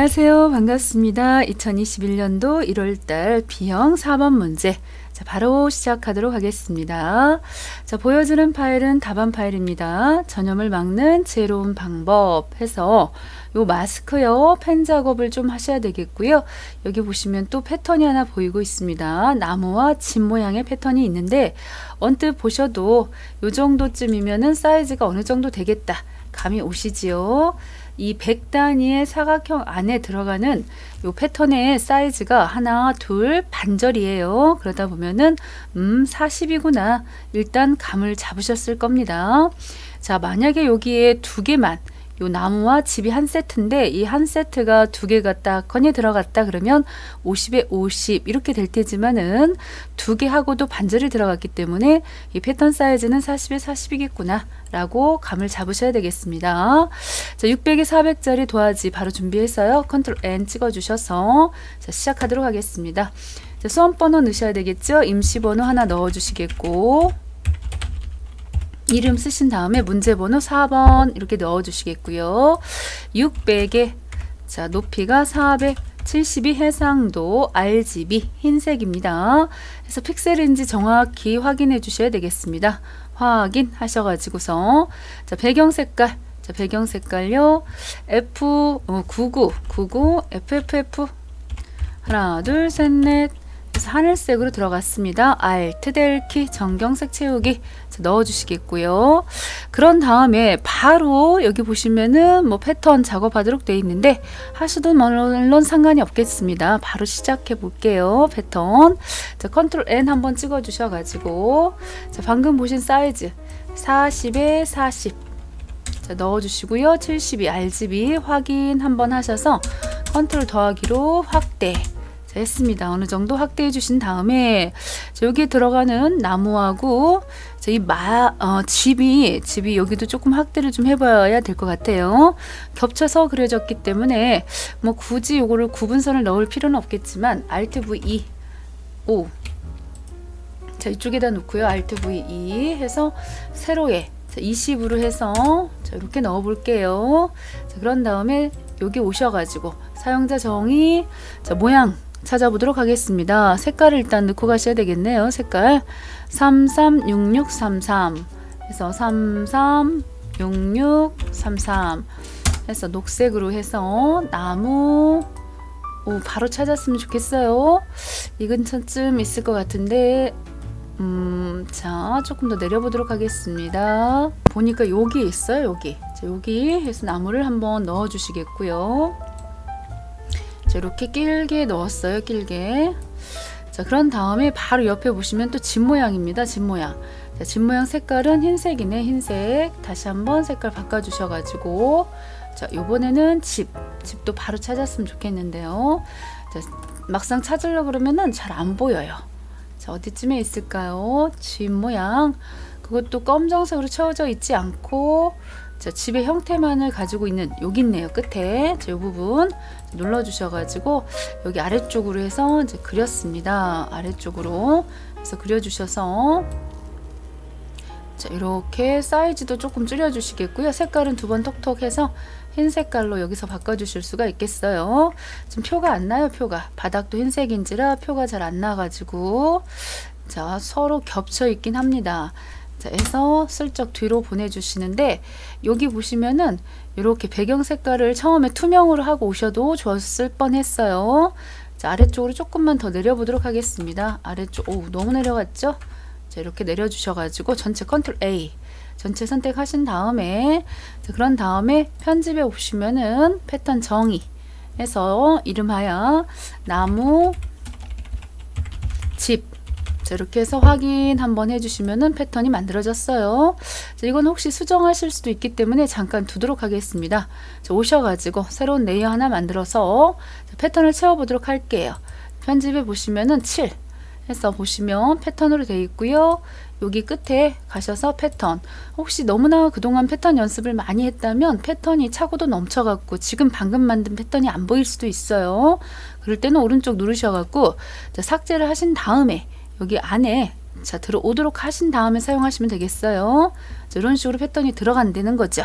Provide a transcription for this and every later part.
안녕하세요. 반갑습니다. 2021년도 1월달 B형 4번 문제. 자, 바로 시작하도록 하겠습니다. 자, 보여주는 파일은 답안 파일입니다. 전염을 막는 지혜로운 방법 해서 요 마스크요, 펜 작업을 좀 하셔야 되겠고요. 여기 보시면 또 패턴이 하나 보이고 있습니다. 나무와 집 모양의 패턴이 있는데 언뜻 보셔도 요 정도쯤이면은 사이즈가 어느 정도 되겠다. 감이 오시지요? 이 100단위의 사각형 안에 들어가는 요 패턴의 사이즈가 하나, 둘, 반절이에요. 그러다 보면은 40이구나. 일단 감을 잡으셨을 겁니다. 자, 만약에 여기에 두 개만 요 나무와 집이 한 세트인데 이 한 세트가 두 개가 딱 건이 들어갔다 그러면 50에 50 이렇게 될 테지만은 두 개 하고도 반절이 들어갔기 때문에 이 패턴 사이즈는 40에 40이겠구나 라고 감을 잡으셔야 되겠습니다. 자, 600에 400짜리 도화지 바로 준비해서요. 컨트롤 N 찍어 주셔서 자, 시작하도록 하겠습니다. 자, 수험번호 넣으셔야 되겠죠. 임시번호 하나 넣어 주시겠고 이름 쓰신 다음에 문제번호 4번 이렇게 넣어 주시겠고요. 600에 자, 높이가 472 해상도 RGB 흰색입니다. 그래서 픽셀인지 정확히 확인해 주셔야 되겠습니다. 확인하셔가지고서 자, 배경 색깔 자, 배경 색깔요. F99 FFF 하나 둘 셋 넷 하늘색으로 들어갔습니다. Alt 델키 정경색 채우기 넣어 주시겠고요. 그런 다음에 바로 여기 보시면은 뭐 패턴 작업하도록 되어 있는데 하셔도 물론 상관이 없겠습니다. 바로 시작해 볼게요. 패턴 자, 컨트롤 N 한번 찍어 주셔 가지고 자, 방금 보신 사이즈 40에 40 자, 넣어 주시고요. 72 RGB 확인 한번 하셔서 컨트롤 더하기로 확대 자, 했습니다. 어느 정도 확대해 주신 다음에 자, 여기에 들어가는 나무하고 자, 집이 여기도 조금 확대를 좀 해봐야 될 것 같아요. 겹쳐서 그려졌기 때문에 뭐 굳이 요거를 구분선을 넣을 필요는 없겠지만 Alt V2 O 자, 이쪽에다 놓고요. Alt V2 해서 세로에 20으로 해서 자, 이렇게 넣어 볼게요. 자, 그런 다음에 여기 오셔가지고 사용자 정의 자, 모양 찾아보도록 하겠습니다. 색깔을 일단 넣고 가셔야 되겠네요. 색깔 336633 해서 336633 해서 녹색으로 해서 나무 바로 찾았으면 좋겠어요. 이 근처쯤 있을 것 같은데 자, 조금 더 내려보도록 하겠습니다. 보니까 여기 있어요. 여기 자, 여기 해서 나무를 한번 넣어 주시겠고요. 자, 이렇게 길게 넣었어요. 길게. 자, 그런 다음에 바로 옆에 보시면 또 집 모양입니다. 집 모양. 자, 집 모양 색깔은 흰색이네. 흰색. 다시 한번 색깔 바꿔 주셔 가지고 자, 요번에는 집도 바로 찾았으면 좋겠는데요. 자, 막상 찾으려고 그러면은 잘 안 보여요. 자, 어디쯤에 있을까요? 집 모양. 그것도 검정색으로 채워져 있지 않고 자, 집의 형태만을 가지고 있는 여기 있네요. 끝에 자, 이 부분 눌러 주셔가지고 여기 아래쪽으로 해서 이제 그렸습니다. 아래쪽으로 해서 그려 주셔서 자, 이렇게 사이즈도 조금 줄여 주시겠고요. 색깔은 두 번 톡톡 해서 흰 색깔로 여기서 바꿔 주실 수가 있겠어요. 지금 표가 안 나요. 표가 바닥도 흰색인지라 표가 잘 안 나가지고 자, 서로 겹쳐 있긴 합니다. 자, 해서 슬쩍 뒤로 보내주시는데 여기 보시면은 이렇게 배경 색깔을 처음에 투명으로 하고 오셔도 좋았을 뻔했어요. 자, 아래쪽으로 조금만 더 내려보도록 하겠습니다. 아래쪽 너무 내려갔죠? 자, 이렇게 내려주셔가지고 전체 컨트롤 A 전체 선택하신 다음에 자, 그런 다음에 편집에 보시면은 패턴 정의 해서 이름하여 나무 집 자, 이렇게 해서 확인 한번 해주시면은 패턴이 만들어졌어요. 자, 이건 혹시 수정하실 수도 있기 때문에 잠깐 두도록 하겠습니다. 자, 오셔가지고 새로운 레이어 하나 만들어서 자, 패턴을 채워보도록 할게요. 편집에 보시면은 7 해서 보시면 패턴으로 되어 있고요. 여기 끝에 가셔서 패턴 혹시 너무나 그동안 패턴 연습을 많이 했다면 패턴이 차고도 넘쳐갖고 지금 방금 만든 패턴이 안 보일 수도 있어요. 그럴 때는 오른쪽 누르셔갖고 자, 삭제를 하신 다음에 여기 안에 자, 들어오도록 하신 다음에 사용하시면 되겠어요. 자, 이런 식으로 패턴이 들어간다는 거죠.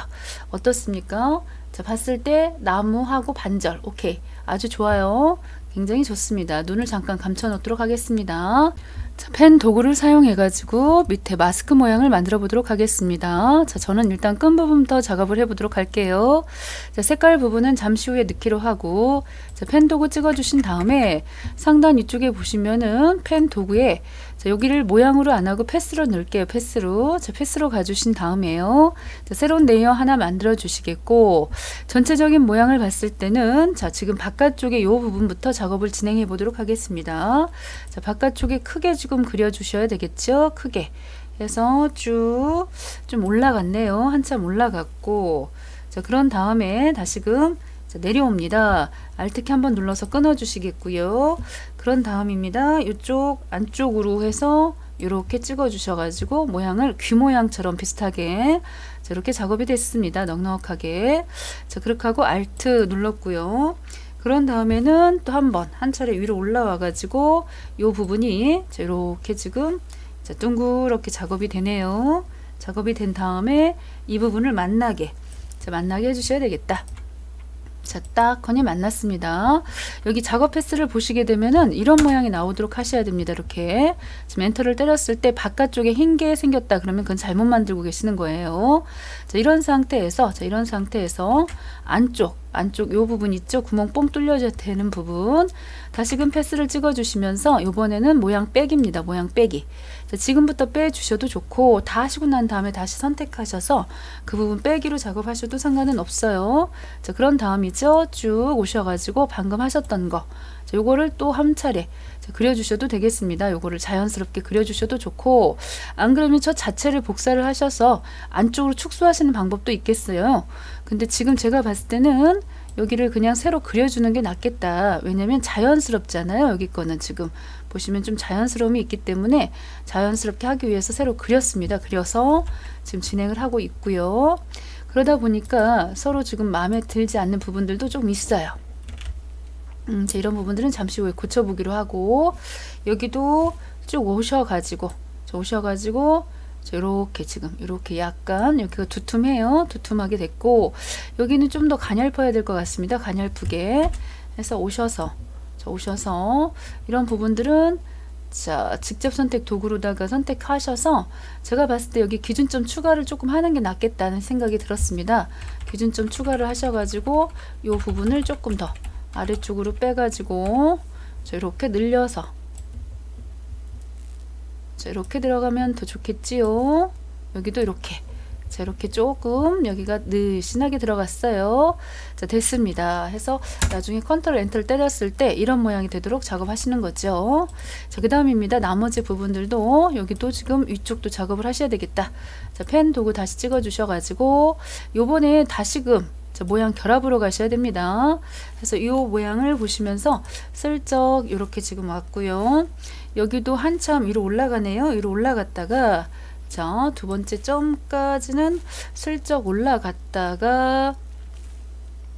어떻습니까? 자, 봤을 때 나무하고 반절. 오케이. 아주 좋아요. 굉장히 좋습니다. 눈을 잠깐 감춰 놓도록 하겠습니다. 자, 펜 도구를 사용해 가지고 밑에 마스크 모양을 만들어 보도록 하겠습니다. 자, 저는 일단 끈 부분부터 작업을 해 보도록 할게요. 자, 색깔 부분은 잠시 후에 넣기로 하고, 자, 펜 도구 찍어 주신 다음에 상단 이쪽에 보시면은 펜 도구에, 자, 여기를 모양으로 안 하고 패스로 넣을게요. 패스로. 자, 패스로 가주신 다음에요. 자, 새로운 레이어 하나 만들어 주시겠고, 전체적인 모양을 봤을 때는, 자, 지금 바깥쪽에 이 부분부터 작업을 진행해 보도록 하겠습니다. 자, 바깥쪽에 크게 지금 그려 주셔야 되겠죠. 크게 해서 쭉 좀 올라갔네요. 한참 올라갔고, 자, 그런 다음에 다시금 내려옵니다. Alt키 한번 눌러서 끊어 주시겠고요. 그런 다음입니다. 이쪽 안쪽으로 해서 이렇게 찍어 주셔 가지고 모양을 귀 모양처럼 비슷하게, 자, 이렇게 작업이 됐습니다. 넉넉하게. 자, 그렇게 하고 Alt 눌렀고요. 그런 다음에는 또 한 차례 위로 올라와 가지고 이 부분이, 자, 이렇게 지금, 자, 둥그렇게 작업이 되네요. 작업이 된 다음에 이 부분을 만나게, 자, 만나게 해주셔야 되겠다. 자, 딱 거니 만났습니다. 여기 작업 패스를 보시게 되면은 이런 모양이 나오도록 하셔야 됩니다. 이렇게 지금 엔터를 때렸을 때 바깥쪽에 흰 게 생겼다 그러면 그건 잘못 만들고 계시는 거예요. 자, 이런 상태에서, 자, 이런 상태에서 안쪽 요 부분 있죠? 구멍 뽕 뚫려져 되는 부분, 다시금 패스를 찍어 주시면서 이번에는 모양 빼기입니다. 모양 빼기. 자, 지금부터 빼 주셔도 좋고 다 하시고 난 다음에 다시 선택하셔서 그 부분 빼기로 작업하셔도 상관은 없어요. 자, 그런 다음이죠. 쭉 오셔가지고 방금 하셨던 거, 자, 요거를 또 한 차례, 자, 그려주셔도 되겠습니다. 요거를 자연스럽게 그려주셔도 좋고, 안 그러면 저 자체를 복사를 하셔서 안쪽으로 축소하시는 방법도 있겠어요. 근데 지금 제가 봤을 때는 여기를 그냥 새로 그려주는 게 낫겠다. 왜냐면 자연스럽잖아요. 여기 거는 지금 보시면 좀 자연스러움이 있기 때문에 자연스럽게 하기 위해서 새로 그렸습니다. 그려서 지금 진행을 하고 있고요. 그러다 보니까 서로 지금 마음에 들지 않는 부분들도 좀 있어요. 자, 이런 부분들은 잠시 후에 고쳐보기로 하고, 여기도 쭉 오셔가지고 이렇게 지금 이렇게 약간 여기가 두툼해요. 두툼하게 됐고, 여기는 좀 더 가냘퍼야 될 것 같습니다. 가냘프게 해서 오셔서 이런 부분들은, 자, 직접 선택 도구로다가 선택하셔서 제가 봤을 때 여기 기준점 추가를 조금 하는 게 낫겠다는 생각이 들었습니다. 기준점 추가를 하셔가지고 이 부분을 조금 더 아래쪽으로 빼가지고, 자, 이렇게 늘려서, 자, 이렇게 들어가면 더 좋겠지요. 여기도 이렇게, 자, 이렇게 조금 여기가 느슨하게 들어갔어요. 자, 됐습니다. 해서 나중에 컨트롤 엔터를 때렸을 때 이런 모양이 되도록 작업하시는 거죠. 자, 그 다음입니다. 나머지 부분들도 여기도 지금 위쪽도 작업을 하셔야 되겠다. 자, 펜 도구 다시 찍어 주셔가지고 요번에 다시금, 자, 모양 결합으로 가셔야 됩니다. 그래서 이 모양을 보시면서 슬쩍 이렇게 지금 왔고요. 여기도 한참 위로 올라가네요. 위로 올라갔다가, 자, 두 번째 점까지는 슬쩍 올라갔다가,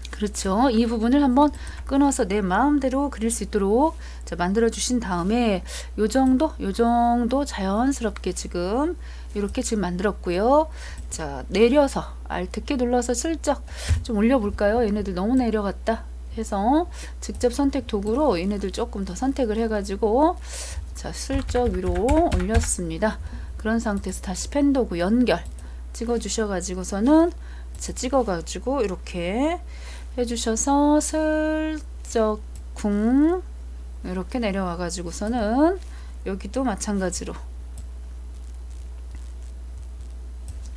그렇죠. 이 부분을 한번 끊어서 내 마음대로 그릴 수 있도록, 자, 만들어 주신 다음에 요 정도 자연스럽게 지금 이렇게 지금 만들었고요. 자, 내려서 Alt키 눌러서 슬쩍 좀 올려 볼까요? 얘네들 너무 내려갔다 해서 직접 선택 도구로 얘네들 조금 더 선택을 해 가지고, 자, 슬쩍 위로 올렸습니다. 그런 상태에서 다시 펜 도구 연결 찍어 주셔 가지고서는, 자, 찍어 가지고 이렇게 해 주셔서 슬쩍 쿵 이렇게 내려와 가지고서는 여기도 마찬가지로,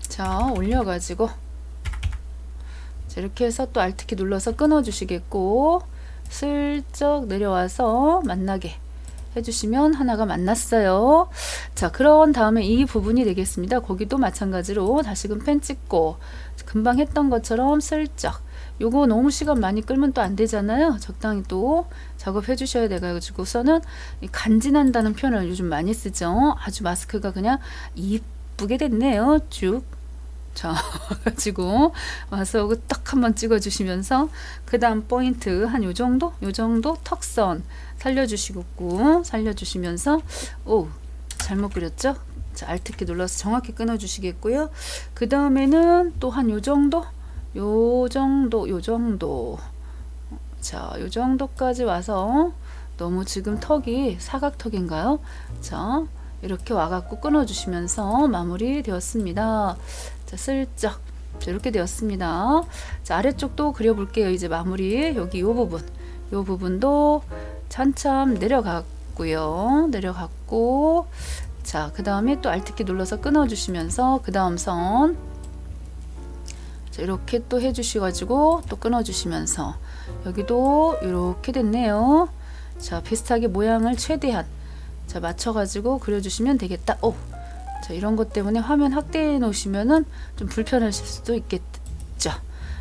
자, 올려 가지고, 자, 이렇게 해서 또 Alt키 눌러서 끊어 주시겠고, 슬쩍 내려와서 만나게 해주시면 하나가 만났어요. 자, 그런 다음에 이 부분이 되겠습니다. 거기도 마찬가지로 다시금 펜 찍고 금방 했던 것처럼 슬쩍, 요거 너무 시간 많이 끌면 또 안 되잖아요. 적당히 또 작업해 주셔야 돼 가지고서는, 간지난다는 표현을 요즘 많이 쓰죠. 아주 마스크가 그냥 이쁘게 됐네요. 쭉, 자, 가지고 와서 딱 한번 찍어 주시면서 그 다음 포인트 한 요 정도 턱선 살려주시면서, 오, 잘못 그렸죠? 자, Alt키 눌러서 정확히 끊어 주시겠고요. 그 다음에는 또 한 요 정도 요 정도. 자, 요 정도까지 와서 너무 지금 턱이 사각턱인가요? 자, 이렇게 와갖고 끊어주시면서 마무리 되었습니다. 자, 슬쩍. 자, 이렇게 되었습니다. 자, 아래쪽도 그려볼게요. 이제 마무리. 여기 요 부분도 찬참 내려갔고요. 내려갔고, 자, 그 다음에 또 Alt키 눌러서 끊어주시면서 그 다음 선. 자, 이렇게 또 해주셔가지고 또 끊어주시면서 여기도 이렇게 됐네요. 자, 비슷하게 모양을 최대한 자 맞춰가지고 그려주시면 되겠다. 오, 자 이런 것 때문에 화면 확대해 놓으시면은 좀 불편하실 수도 있겠죠.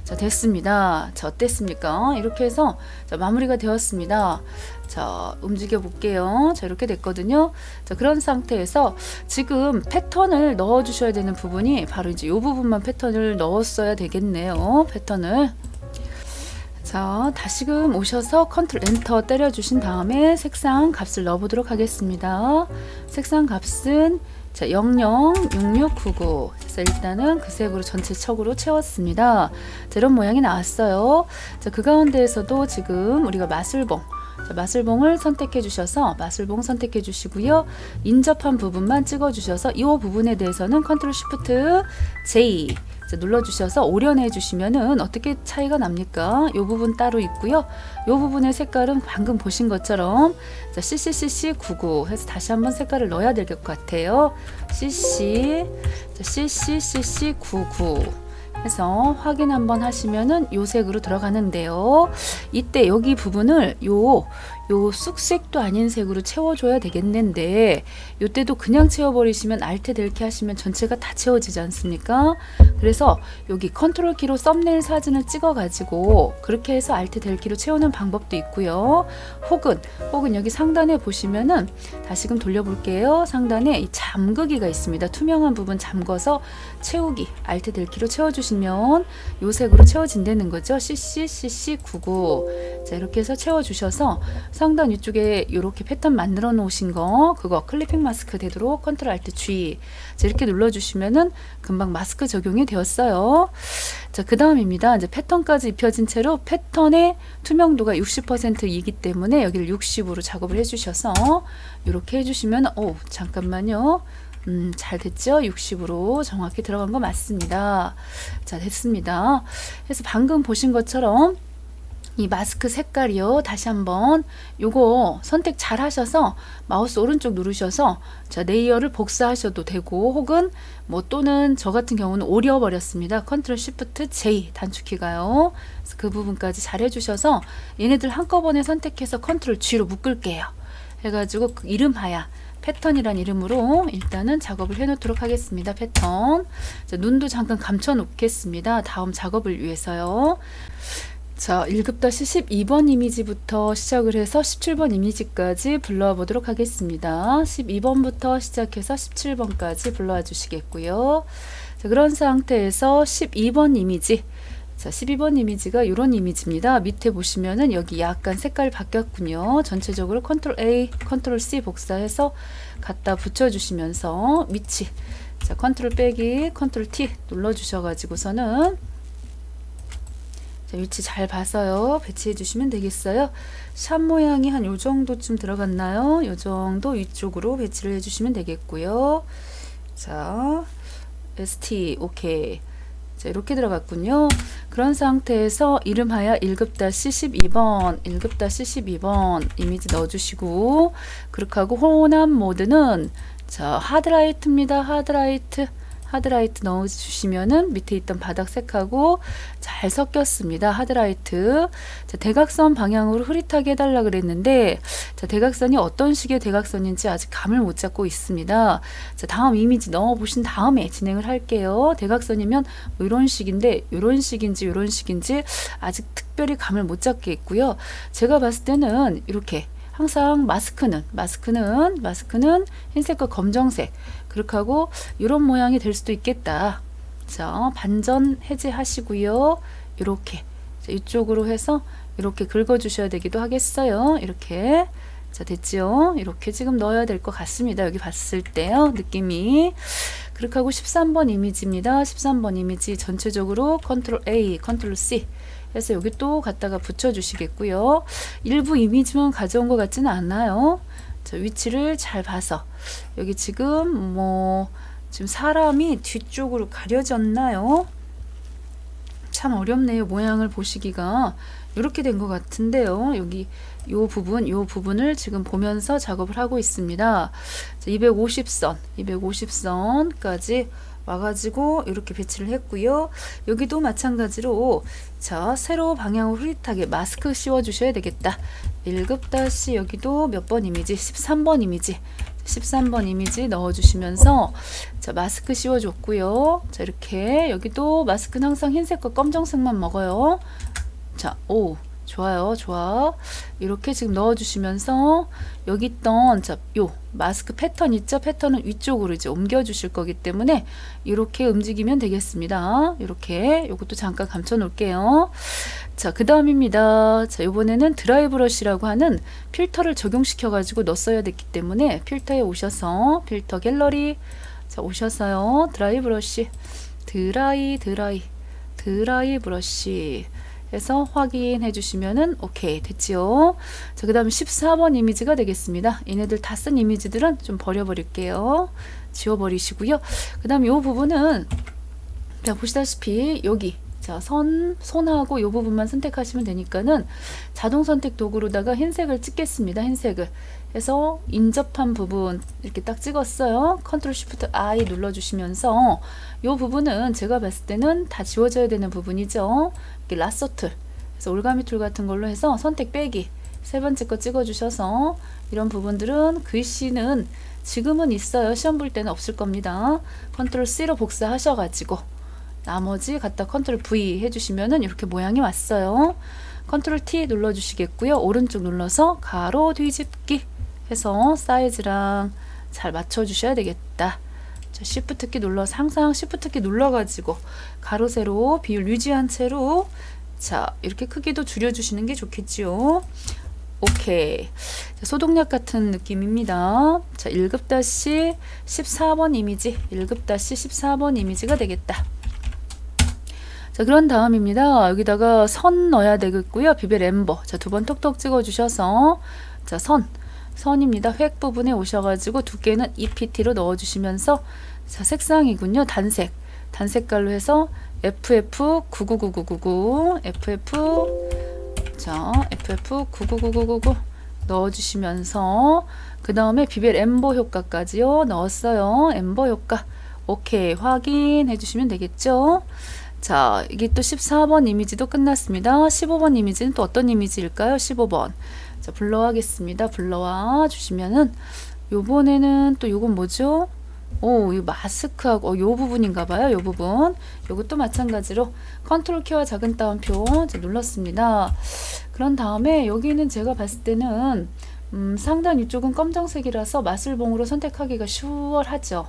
자, 됐습니다. 자, 어땠습니까? 이렇게 해서 자, 마무리가 되었습니다. 자, 움직여 볼게요. 자, 이렇게 됐거든요. 자, 그런 상태에서 지금 패턴을 넣어 주셔야 되는 부분이 바로 이제 이 부분만 패턴을 넣었어야 되겠네요. 패턴을. 자, 다시금 오셔서 컨트롤 엔터 때려 주신 다음에 색상 값을 넣어 보도록 하겠습니다. 색상 값은 자, 006699 해서 일단은 그 색으로 전체적으로 채웠습니다. 자, 이런 모양이 나왔어요. 자, 그 가운데에서도 지금 우리가 마술봉, 자, 마술봉을 선택해 주셔서 마술봉 선택해 주시고요. 인접한 부분만 찍어 주셔서 이 부분에 대해서는 컨트롤 쉬프트 J 눌러주셔서 오려내 주시면은 어떻게 차이가 납니까? 이 부분 따로 있고요. 이 부분의 색깔은 방금 보신 것처럼 자, CCCC99 해서 다시 한번 색깔을 넣어야 될 것 같아요. CCCC99 해서 확인 한번 하시면은 요 색으로 들어가는데요. 이때 여기 부분을 요 쑥색도 아닌 색으로 채워줘야 되겠는데 요때도 그냥 채워버리시면 Alt 델키 하시면 전체가 다 채워지지 않습니까? 그래서 여기 컨트롤 키로 썸네일 사진을 찍어 가지고 그렇게 해서 Alt 델키로 채우는 방법도 있고요. 혹은 여기 상단에 보시면은 다시금 돌려볼게요. 상단에 이 잠그기가 있습니다. 투명한 부분 잠궈서 채우기 Alt 델키로 채워주시면 요 색으로 채워진다는 거죠. CCCC99 자, 이렇게 해서 채워주셔서 상단 위쪽에 이렇게 패턴 만들어 놓으신 거 그거 클리핑 마스크 되도록 컨트롤 알트 G 자, 이렇게 눌러주시면은 금방 마스크 적용이 되었어요. 자, 그 다음입니다. 이제 패턴까지 입혀진 채로 패턴의 투명도가 60%이기 때문에 여기를 60으로 작업을 해주셔서 이렇게 해주시면 잠깐만요. 잘 됐죠? 60으로 정확히 들어간 거 맞습니다. 자, 됐습니다. 그래서 방금 보신 것처럼 이 마스크 색깔이요. 다시 한번 요거 선택 잘 하셔서 마우스 오른쪽 누르셔서 자, 레이어를 복사하셔도 되고 혹은 뭐 또는 저 같은 경우는 오려 버렸습니다. 컨트롤 쉬프트 J 단축키가요. 그래서 그 부분까지 잘 해주셔서 얘네들 한꺼번에 선택해서 컨트롤 G로 묶을게요. 해가지고 그 이름하야 패턴이란 이름으로 일단은 작업을 해 놓도록 하겠습니다. 패턴. 자, 눈도 잠깐 감춰 놓겠습니다. 다음 작업을 위해서요. 자, 1급-12번 이미지부터 시작을 해서 17번 이미지까지 불러와 보도록 하겠습니다. 12번부터 시작해서 17번까지 불러와 주시겠고요. 자, 그런 상태에서 12번 이미지. 자, 12번 이미지가 이런 이미지입니다. 밑에 보시면은 여기 약간 색깔 바뀌었군요. 전체적으로 컨트롤 A, 컨트롤 C 복사해서 갖다 붙여주시면서 위치. 자, 컨트롤 빼기, 컨트롤 T 눌러주셔가지고서는 자, 위치 잘 봐서요. 배치해 주시면 되겠어요. 샵 모양이 한 요 정도쯤 들어갔나요? 요 정도 위쪽으로 배치를 해 주시면 되겠고요. 자, ST 오케이. 자, 이렇게 들어갔군요. 그런 상태에서 이름하여 1급-12번 1급-12번 이미지 넣어주시고 그렇게 하고 혼합 모드는 자, 하드라이트입니다. 하드라이트 넣어주시면은 밑에 있던 바닥 색하고 잘 섞였습니다. 하드라이트. 자, 대각선 방향으로 흐릿하게 해달라 그랬는데 자, 대각선이 어떤 식의 대각선인지 아직 감을 못 잡고 있습니다. 자, 다음 이미지 넣어보신 다음에 진행을 할게요. 대각선이면 뭐 이런 식인데 이런 식인지 이런 식인지 아직 특별히 감을 못 잡겠고요. 제가 봤을 때는 이렇게 항상 마스크는 흰색과 검정색 그렇게 하고 이런 모양이 될 수도 있겠다. 자, 반전 해제하시고요. 이렇게 이쪽으로 해서 이렇게 긁어 주셔야 되기도 하겠어요. 이렇게 자, 됐죠? 이렇게 지금 넣어야 될 것 같습니다. 여기 봤을 때요. 느낌이 그렇게 하고 13번 이미지입니다. 13번 이미지 전체적으로 컨트롤 A, 컨트롤 C 해서 여기 또 갖다가 붙여주시겠고요. 일부 이미지만 가져온 것 같지는 않아요. 자, 위치를 잘 봐서 여기 지금 지금 사람이 뒤쪽으로 가려졌나요? 참 어렵네요. 모양을 보시기가 이렇게 된 것 같은데요. 여기 요 부분을 지금 보면서 작업을 하고 있습니다. 자, 250선까지 와가지고 이렇게 배치를 했고요. 여기도 마찬가지로 자, 세로 방향을 흐릿하게 마스크 씌워 주셔야 되겠다. 1급 다시 여기도 몇 번 이미지 13번 이미지 넣어주시면서 자, 마스크 씌워줬고요. 자, 이렇게 여기도 마스크는 항상 흰색과 검정색만 먹어요. 자, 오, 좋아요, 좋아. 이렇게 지금 넣어주시면서 여기 있던 자, 요 마스크 패턴 있죠? 패턴은 위쪽으로 이제 옮겨주실 거기 때문에 이렇게 움직이면 되겠습니다. 이렇게 요것도 잠깐 감춰 놓을게요. 자, 그 다음입니다. 자, 요번에는 드라이 브러쉬라고 하는 필터를 적용시켜 가지고 넣었어야 됐기 때문에 필터에 오셔서 필터 갤러리 자, 오셔서요. 드라이 브러쉬 드라이 브러쉬 해서 확인해 주시면은 오케이 됐지요. 자, 그 다음에 14번 이미지가 되겠습니다. 얘네들 다 쓴 이미지들은 좀 버려버릴게요. 지워버리시고요. 그 다음 요 부분은 자, 보시다시피 여기 자, 손하고 요 부분만 선택하시면 되니까는 자동 선택 도구로다가 흰색을 찍겠습니다. 흰색을 해서 인접한 부분 이렇게 딱 찍었어요. 컨트롤 쉬프트 I 눌러주시면서 요 부분은 제가 봤을 때는 다 지워져야 되는 부분이죠. 이렇게 라서 툴 그래서 올가미 툴 같은 걸로 해서 선택 빼기 세 번째 거 찍어주셔서 이런 부분들은 글씨는 지금은 있어요. 시험 볼 때는 없을 겁니다. 컨트롤 C로 복사하셔가지고 나머지 갖다 컨트롤 V 해주시면은 이렇게 모양이 왔어요. 컨트롤 T 눌러주시겠고요. 오른쪽 눌러서 가로 뒤집기 해서 사이즈랑 잘 맞춰주셔야 되겠다. 자, Shift 키 눌러서 항상 Shift 키 눌러가지고 가로 세로 비율 유지한 채로 자, 이렇게 크기도 줄여주시는 게 좋겠지요. 오케이. 자, 소독약 같은 느낌입니다. 자, 1급 14번 이미지 1급 14번 이미지가 되겠다. 자, 그런 다음입니다. 여기다가 선 넣어야 되겠고요. 비벨 엠버. 자, 두 번 톡톡 찍어 주셔서 자, 선입니다. 획 부분에 오셔가지고 두께는 EPT로 넣어주시면서 자, 색상이군요. 단색깔로 해서 FF999999 FF999999 넣어주시면서 그 다음에 비벨 엠버 효과까지요. 넣었어요. 엠버 효과. 오케이. 확인해 주시면 되겠죠. 자, 이게 또 14번 이미지도 끝났습니다. 15번 이미지는 또 어떤 이미지일까요? 15번. 자, 블러하겠습니다. 블러와 주시면은 요번에는 또 요건 뭐죠? 오, 이 마스크하고 요 부분인가 봐요. 요 부분. 요것도 마찬가지로 컨트롤 키와 작은 따옴표 눌렀습니다. 그런 다음에 여기는 제가 봤을 때는 상단 이쪽은 검정색이라서 마술봉으로 선택하기가 수월하죠.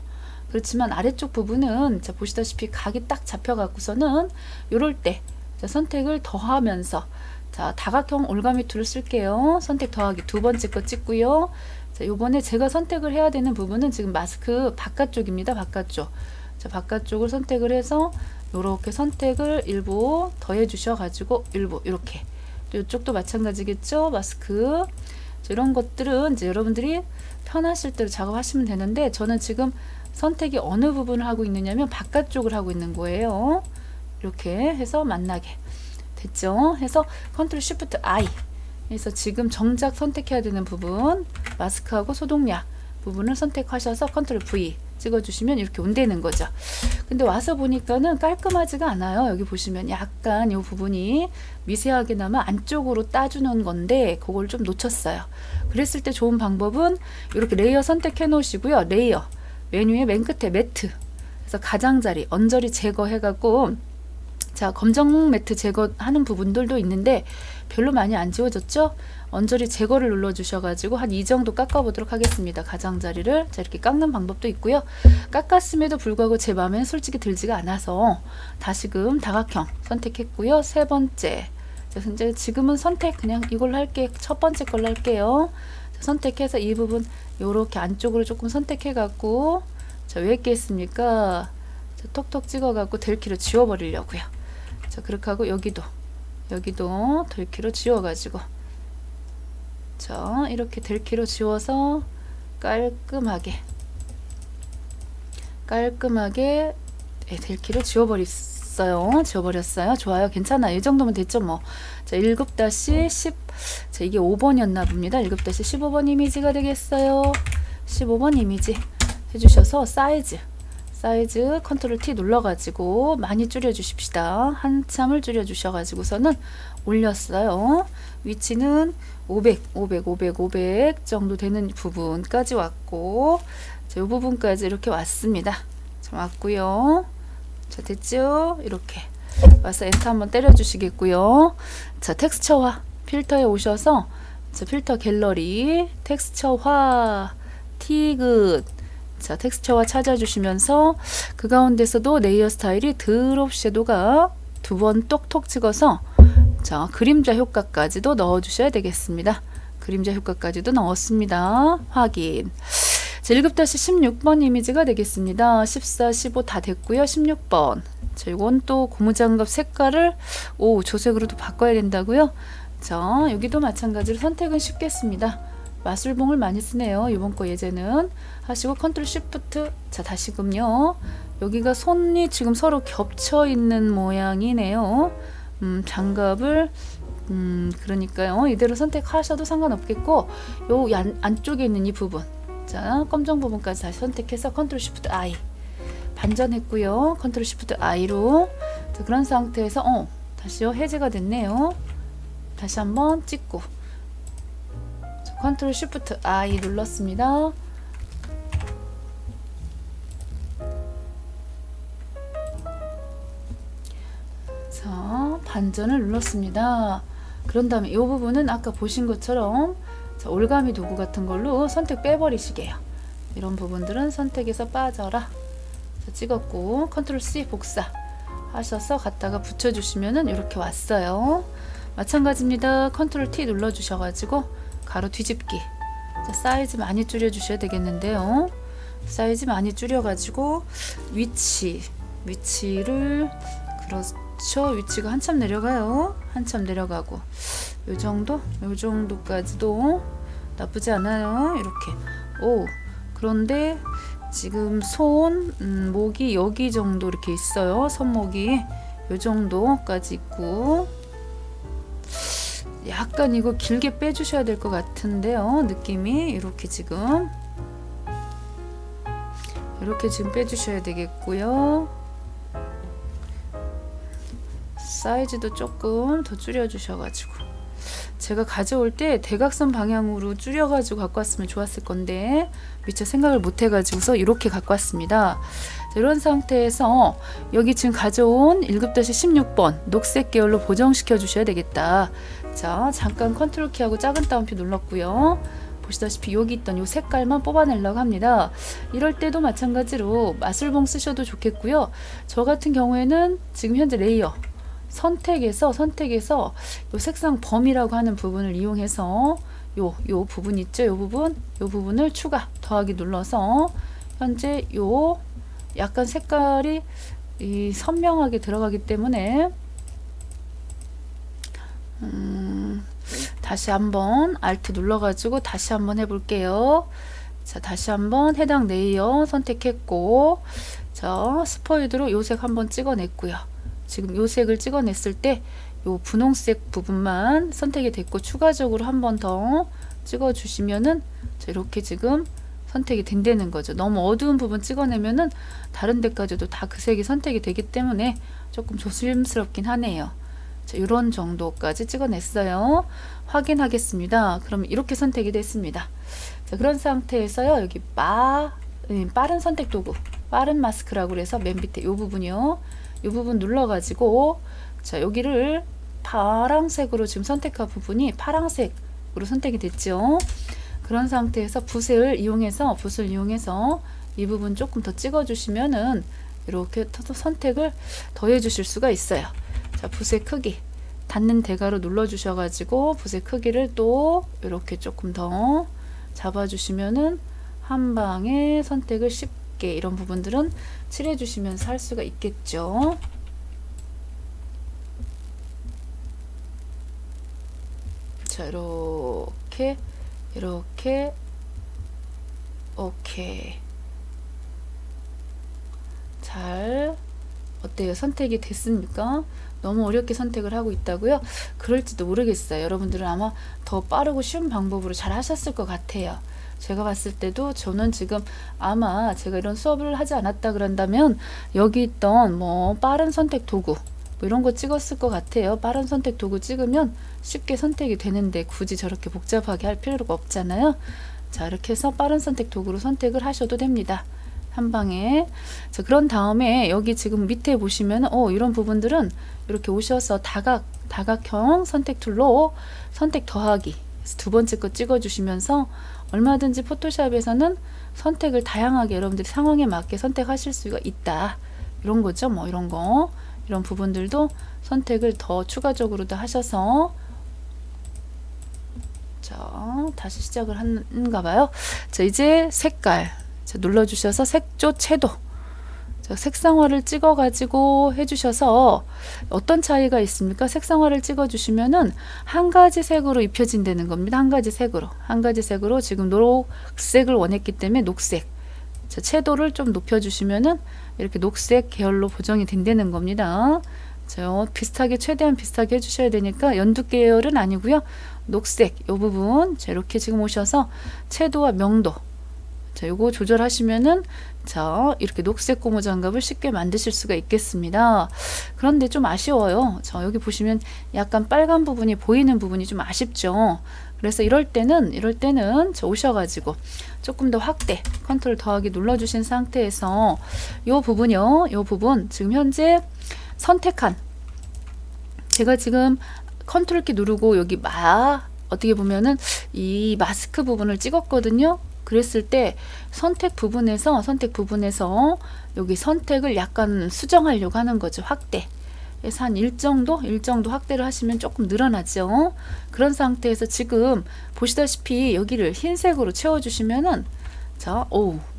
그렇지만 아래쪽 부분은 자, 보시다시피 각이 딱 잡혀 갖고서는 요럴 때 자, 선택을 더하면서 자, 다각형 올가미 툴을 쓸게요. 선택 더하기 두 번째 거 찍고요. 자, 요번에 제가 선택을 해야 되는 부분은 지금 마스크 바깥쪽입니다. 바깥쪽. 자, 바깥쪽을 선택을 해서 요렇게 선택을 일부 더해 주셔 가지고 일부 이렇게. 또 이쪽도 마찬가지겠죠. 마스크. 자, 이런 것들은 이제 여러분들이 편하실 대로 작업하시면 되는데 저는 지금 선택이 어느 부분을 하고 있느냐면 바깥쪽을 하고 있는 거예요. 이렇게 해서 만나게 됐죠. 해서 컨트롤 쉬프트 I 해서 지금 정작 선택해야 되는 부분 마스크하고 소독약 부분을 선택하셔서 컨트롤 V 찍어주시면 이렇게 온다는 거죠. 근데 와서 보니까는 깔끔하지가 않아요. 여기 보시면 약간 이 부분이 미세하게나마 안쪽으로 따주는 건데 그걸 좀 놓쳤어요. 그랬을 때 좋은 방법은 이렇게 레이어 선택해 놓으시고요. 레이어 메뉴의 맨 끝에 매트 그래서 가장자리 언저리 제거해 갖고 자, 검정 매트 제거하는 부분들도 있는데 별로 많이 안 지워졌죠? 언저리 제거를 눌러 주셔가지고 한 이 정도 깎아 보도록 하겠습니다. 가장자리를 자, 이렇게 깎는 방법도 있고요. 깎았음에도 불구하고 제 마음에 솔직히 들지가 않아서 다시금 다각형 선택했고요. 세 번째 자, 이제 지금은 선택 그냥 이걸로 할게. 첫 번째 걸로 할게요. 자, 선택해서 이 부분 요렇게 안쪽으로 조금 선택해 갖고 자, 왜 깼습니까? 자, 톡톡 찍어갖고 델키로 지워버리려고요. 자, 그렇게 하고 여기도 델키로 지워가지고, 자, 이렇게 델키로 지워서 깔끔하게 델키로 지워버렸어요. 좋아요. 괜찮아요. 이 정도면 됐죠 뭐. 자, 1-10, 자, 이게 5번이었나 봅니다. 1-15번 이미지가 되겠어요. 15번 이미지 해주셔서 사이즈 컨트롤 T 눌러가지고 많이 줄여주십시다. 한참을 줄여주셔가지고서는 올렸어요. 위치는 500 정도 되는 부분까지 왔고, 자, 이 부분까지 이렇게 왔습니다. 자, 왔고요. 자, 됐죠? 이렇게 와서 엔터 한번 때려주시겠고요. 자, 텍스처화 필터에 오셔서, 자, 필터 갤러리 텍스처화 티긋, 자, 텍스처화 찾아주시면서 그 가운데서도 레이어 스타일이 드롭 섀도우가 2번 똑똑 찍어서, 자, 그림자 효과까지도 넣어주셔야 되겠습니다. 그림자 효과까지도 넣었습니다. 확인. 자, 1-16번 이미지가 되겠습니다. 14, 15 다 됐고요. 16번. 자, 이건 또 고무장갑 색깔을 조색으로도 바꿔야 된다고요. 자, 여기도 마찬가지로 선택은 쉽겠습니다. 마술봉을 많이 쓰네요. 이번 거 예제는 하시고 컨트롤 쉬프트. 자, 다시금요. 여기가 손이 지금 서로 겹쳐 있는 모양이네요. 장갑을 그러니까요. 이대로 선택하셔도 상관없겠고, 요 안쪽에 있는 이 부분, 자, 검정 부분까지 다시 선택해서 컨트롤 쉬프트 I 반전했고요. 컨트롤 쉬프트 I로, 자, 그런 상태에서 다시요. 해제가 됐네요. 다시 한번 찍고, 자, 컨트롤 쉬프트 I 눌렀습니다. 자, 반전을 눌렀습니다. 그런 다음에 이 부분은 아까 보신 것처럼, 자, 올가미 도구 같은 걸로 선택 빼버리시게요. 이런 부분들은 선택에서 빠져라. 자, 찍었고 컨트롤 C 복사 하셔서 갖다가 붙여주시면은 이렇게 왔어요. 마찬가지입니다. 컨트롤 T 눌러주셔가지고 가로 뒤집기. 자, 사이즈 많이 줄여주셔야 되겠는데요. 사이즈 많이 줄여가지고 위치를, 그렇죠. 위치가 한참 내려가요. 한참 내려가고, 요 정도까지도 나쁘지 않아요. 이렇게. 그런데 지금 목이 여기 정도 이렇게 있어요. 손목이 요 정도까지 있고, 약간 이거 길게 빼주셔야 될 것 같은데요. 느낌이 이렇게 지금 빼주셔야 되겠고요. 사이즈도 조금 더 줄여주셔가지고, 제가 가져올 때 대각선 방향으로 줄여가지고 갖고 왔으면 좋았을 건데 미처 생각을 못 해가지고서 이렇게 갖고 왔습니다. 자, 이런 상태에서 여기 지금 가져온 1-16번 녹색 계열로 보정시켜 주셔야 되겠다. 자, 잠깐 컨트롤 키하고 작은 따옴표 눌렀고요. 보시다시피 여기 있던 이 색깔만 뽑아내려고 합니다. 이럴 때도 마찬가지로 마술봉 쓰셔도 좋겠고요. 저 같은 경우에는 지금 현재 레이어 선택에서 요 색상 범위라고 하는 부분을 이용해서 요 부분 있죠? 요 부분을 추가 더하기 눌러서 현재 요 약간 색깔이 선명하게 들어가기 때문에 다시 한번 Alt 눌러가지고 다시 한번 해볼게요. 자, 다시 한번 해당 레이어 선택했고, 자, 스포이드로 요 색 한번 찍어냈고요. 지금 요 색을 찍어냈을 때 요 분홍색 부분만 선택이 됐고, 추가적으로 한 번 더 찍어주시면은, 자, 이렇게 지금 선택이 된다는 거죠. 너무 어두운 부분 찍어내면은 다른 데까지도 다 그 색이 선택이 되기 때문에 조금 조심스럽긴 하네요. 자, 이런 정도까지 찍어냈어요. 확인하겠습니다. 그럼 이렇게 선택이 됐습니다. 자, 그런 상태에서요, 여기 빠른 선택 도구, 빠른 마스크라고 해서 맨 밑에 요 부분이요. 이 부분 눌러가지고, 자, 여기를 파란색으로 지금 선택한 부분이 파란색으로 선택이 됐죠. 그런 상태에서 붓을 이용해서 이 부분 조금 더 찍어주시면은 이렇게 선택을 더해 주실 수가 있어요. 자, 붓의 크기 닿는 대가로 눌러 주셔가지고 붓의 크기를 또 이렇게 조금 더 잡아주시면은 한 방에 선택을 쉽게 어깨 이런 부분들은 칠해 주시면서 할 수가 있겠죠. 자, 이렇게 오케이. 잘 어때요? 선택이 됐습니까? 너무 어렵게 선택을 하고 있다고요? 그럴지도 모르겠어요. 여러분들은 아마 더 빠르고 쉬운 방법으로 잘 하셨을 것 같아요. 제가 봤을 때도 저는 지금 아마 제가 이런 수업을 하지 않았다 그런다면 여기 있던 뭐 빠른 선택 도구 뭐 이런 거 찍었을 것 같아요. 빠른 선택 도구 찍으면 쉽게 선택이 되는데 굳이 저렇게 복잡하게 할 필요가 없잖아요. 자, 이렇게 해서 빠른 선택 도구로 선택을 하셔도 됩니다. 한 방에. 자, 그런 다음에 여기 지금 밑에 보시면 이런 부분들은 이렇게 오셔서 다각형 선택 툴로 선택 더하기 두 번째 거 찍어 주시면서 얼마든지 포토샵에서는 선택을 다양하게 여러분들이 상황에 맞게 선택하실 수가 있다. 이런 거죠. 뭐 이런 거. 이런 부분들도 선택을 더 추가적으로도 하셔서 자, 다시 시작을 하는가 봐요. 자, 이제 색깔 자, 눌러주셔서 색조 채도 자, 색상화를 찍어 가지고 해주셔서 어떤 차이가 있습니까? 색상화를 찍어 주시면은 한 가지 색으로 입혀진다는 겁니다. 한 가지 색으로 지금 녹색을 원했기 때문에 녹색 자, 채도를 좀 높여주시면은 이렇게 녹색 계열로 보정이 된다는 겁니다. 자, 비슷하게 최대한 비슷하게 해주셔야 되니까 연두 계열은 아니고요. 녹색 이 부분 자, 이렇게 지금 오셔서 채도와 명도 자, 요거 조절하시면은 자, 이렇게 녹색 고무 장갑을 쉽게 만드실 수가 있겠습니다. 그런데 좀 아쉬워요. 자, 여기 보시면 약간 빨간 부분이 보이는 부분이 좀 아쉽죠. 그래서 이럴 때는 자, 오셔가지고 조금 더 확대 컨트롤 더하기 눌러주신 상태에서 요 부분이요. 요 부분 지금 현재 선택한 제가 지금 컨트롤 키 누르고 여기 어떻게 보면은 이 마스크 부분을 찍었거든요. 그랬을 때 선택 부분에서 여기 선택을 약간 수정하려고 하는 거죠. 확대. 그래서 한 일정도 확대를 하시면 조금 늘어나죠. 그런 상태에서 지금 보시다시피 여기를 흰색으로 채워주시면은 자,